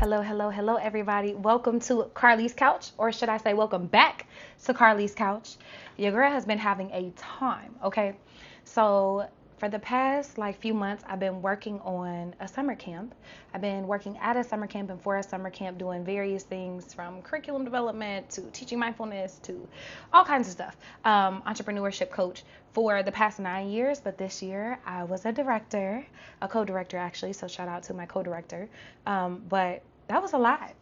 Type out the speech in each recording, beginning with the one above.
Hello, hello, hello, everybody. Welcome to Carly's Couch, or should I say, welcome back to Carly's Couch. Your girl has been having a time, okay? So, for the past few months, I've been working on a summer camp. I've been working at a summer camp and for a summer camp doing various things from curriculum development to teaching mindfulness to all kinds of stuff. Entrepreneurship coach for the past 9 years, but this year I was a director, a co-director actually. So shout out to my co-director. But that was a lot.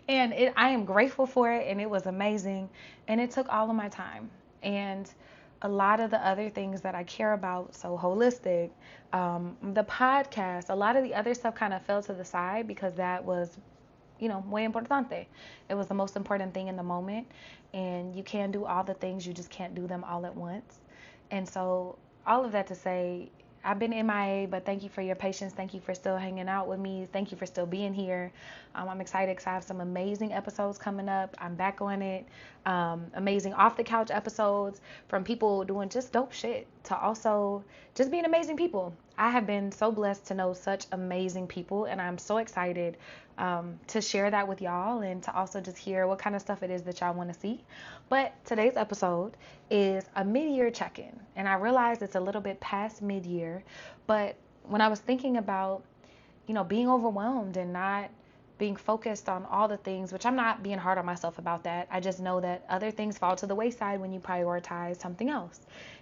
And I am grateful for it, and it was amazing. And it took all of my time. And a lot of the other things that I care about, so holistic, the podcast, a lot of the other stuff kind of fell to the side because that was, muy importante. It was the most important thing in the moment. And you can do all the things, you just can't do them all at once. And so, all of that to say, I've been MIA, but thank you for your patience. Thank you for still hanging out with me. Thank you for still being here. I'm excited because I have some amazing episodes coming up. I'm back on it. Amazing off the couch episodes from people doing just dope shit to also just being amazing people. I have been so blessed to know such amazing people, and I'm so excited to share that with y'all and to also just hear what kind of stuff it is that y'all want to see. But today's episode is a mid-year check-in, and I realize it's a little bit past mid-year, but when I was thinking about, being overwhelmed and not being focused on all the things, which I'm not being hard on myself about that. I just know that other things fall to the wayside when you prioritize something else.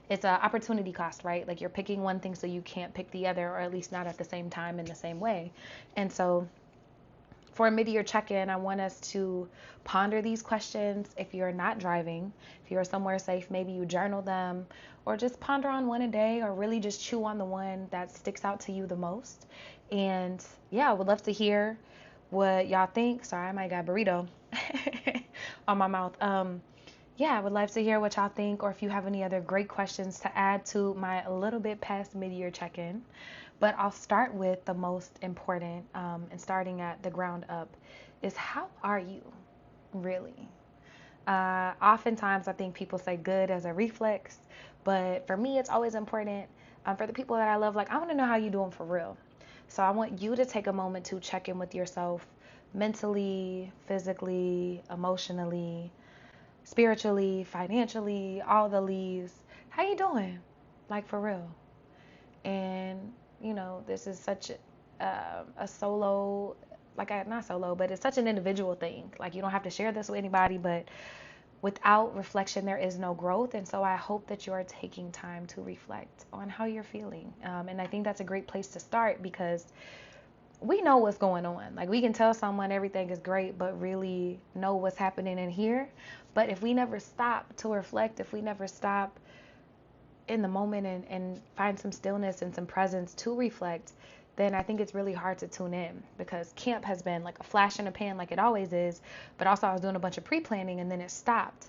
It's an opportunity cost, right? Like you're picking one thing so you can't pick the other, or at least not at the same time in the same way. And so for a mid-year check-in, I want us to ponder these questions. If you're not driving, if you're somewhere safe, maybe you journal them or just ponder on one a day, or really just chew on the one that sticks out to you the most. And yeah, I would love to hear what y'all think. Sorry, I might got burrito on my mouth. Yeah, I would love to hear what y'all think, or if you have any other great questions to add to my a little bit past mid-year check-in. But I'll start with the most important, and starting at the ground up, is how are you really? Oftentimes, I think people say good as a reflex, but for me, it's always important for the people that I love. Like, I want to know how you're doing for real. So I want you to take a moment to check in with yourself mentally, physically, emotionally, spiritually, financially, all the leaves. How you doing? Like, for real. And this is such a solo, not solo, but it's such an individual thing. Like, you don't have to share this with anybody, but without reflection, there is no growth. And so I hope that you are taking time to reflect on how you're feeling. And I think that's a great place to start, because we know what's going on. Like, we can tell someone everything is great, but really know what's happening in here. But if we never stop to reflect, if we never stop in the moment and find some stillness and some presence to reflect, then I think it's really hard to tune in, because camp has been like a flash in the pan, like it always is. But also I was doing a bunch of pre-planning and then it stopped.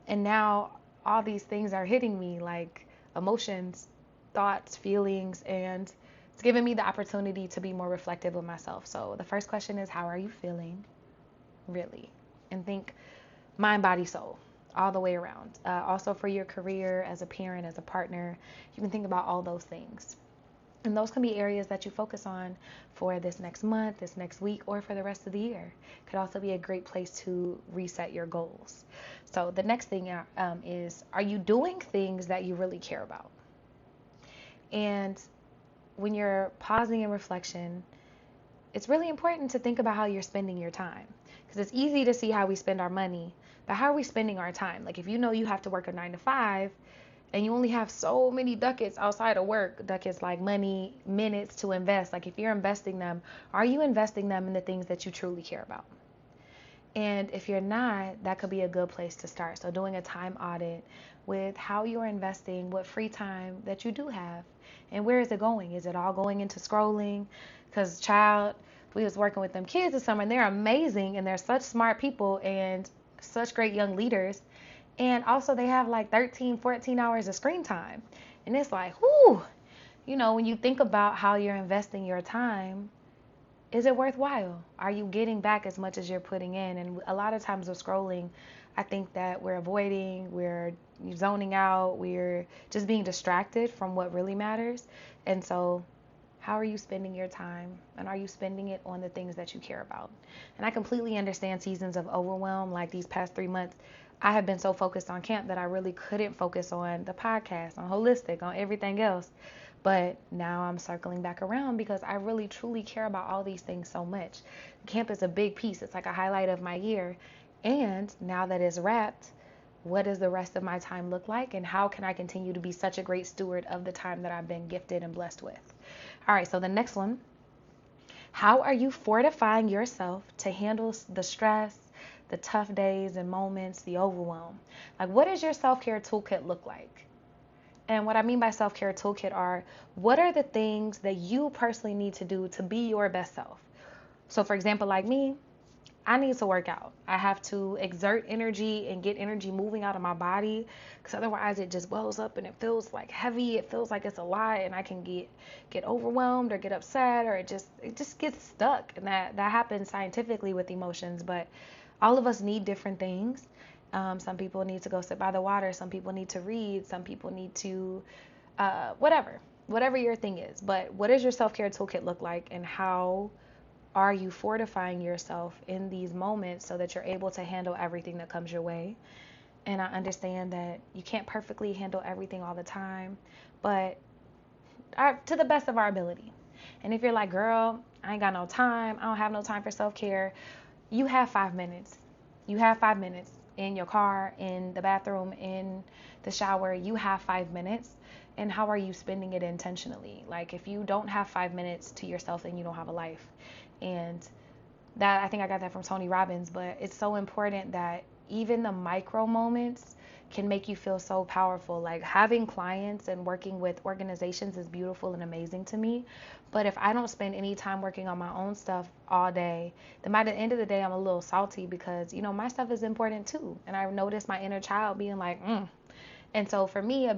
And now all these things are hitting me, like emotions, thoughts, feelings, and it's given me the opportunity to be more reflective with myself. So the first question is, how are you feeling? Really. And think mind, body, soul, all the way around. Also for your career, as a parent, as a partner, you can think about all those things. And those can be areas that you focus on for this next month, this next week, or for the rest of the year. Could also be a great place to reset your goals. So the next thing is, are you doing things that you really care about? And when you're pausing in reflection, it's really important to think about how you're spending your time, because it's easy to see how we spend our money, but how are we spending our time? Like, if you know you have to work a 9 to 5 and you only have so many ducats outside of work, ducats like money, minutes to invest. Like, if you're investing them, are you investing them in the things that you truly care about? And if you're not, that could be a good place to start. So doing a time audit with how you're investing, what free time that you do have, and where is it going? Is it all going into scrolling? Because we was working with them kids this summer, and they're amazing, and they're such smart people and such great young leaders. And also they have like 13, 14 hours of screen time. And it's like, whoo, when you think about how you're investing your time, is it worthwhile? Are you getting back as much as you're putting in? And a lot of times with scrolling, I think that we're avoiding, we're zoning out, we're just being distracted from what really matters. And so How are you spending your time? And are you spending it on the things that you care about? And I completely understand seasons of overwhelm. Like these past 3 months, I have been so focused on camp that I really couldn't focus on the podcast, on holistic, on everything else. But now I'm circling back around because I really truly care about all these things so much. Camp is a big piece, it's like a highlight of my year. And now that it's wrapped, what does the rest of my time look like? And how can I continue to be such a great steward of the time that I've been gifted and blessed with? All right, so the next one, how are you fortifying yourself to handle the stress, the tough days and moments, the overwhelm? Like, what does your self care toolkit look like? And what I mean by self care toolkit are what are the things that you personally need to do to be your best self? So, for example, like me, I need to work out. I have to exert energy and get energy moving out of my body because otherwise it just wells up and it feels like heavy. It feels like it's a lot and I can get overwhelmed or get upset or it just gets stuck. And that happens scientifically with emotions, but all of us need different things. Some people need to go sit by the water. Some people need to read. Some people need to whatever your thing is. But what does your self-care toolkit look like, and how are you fortifying yourself in these moments so that you're able to handle everything that comes your way? And I understand that you can't perfectly handle everything all the time, but to the best of our ability. And if you're like, girl, I ain't got no time, I don't have no time for self-care, you have 5 minutes. You have 5 minutes in your car, in the bathroom, in the shower. You have 5 minutes. And how are you spending it intentionally? Like, if you don't have 5 minutes to yourself, then you don't have a life. And that, I think I got that from Tony Robbins, but it's so important that even the micro moments can make you feel so powerful. Like having clients and working with organizations is beautiful and amazing to me. But if I don't spend any time working on my own stuff all day, then by the end of the day, I'm a little salty because, my stuff is important too. And I notice my inner child being like, And so for me,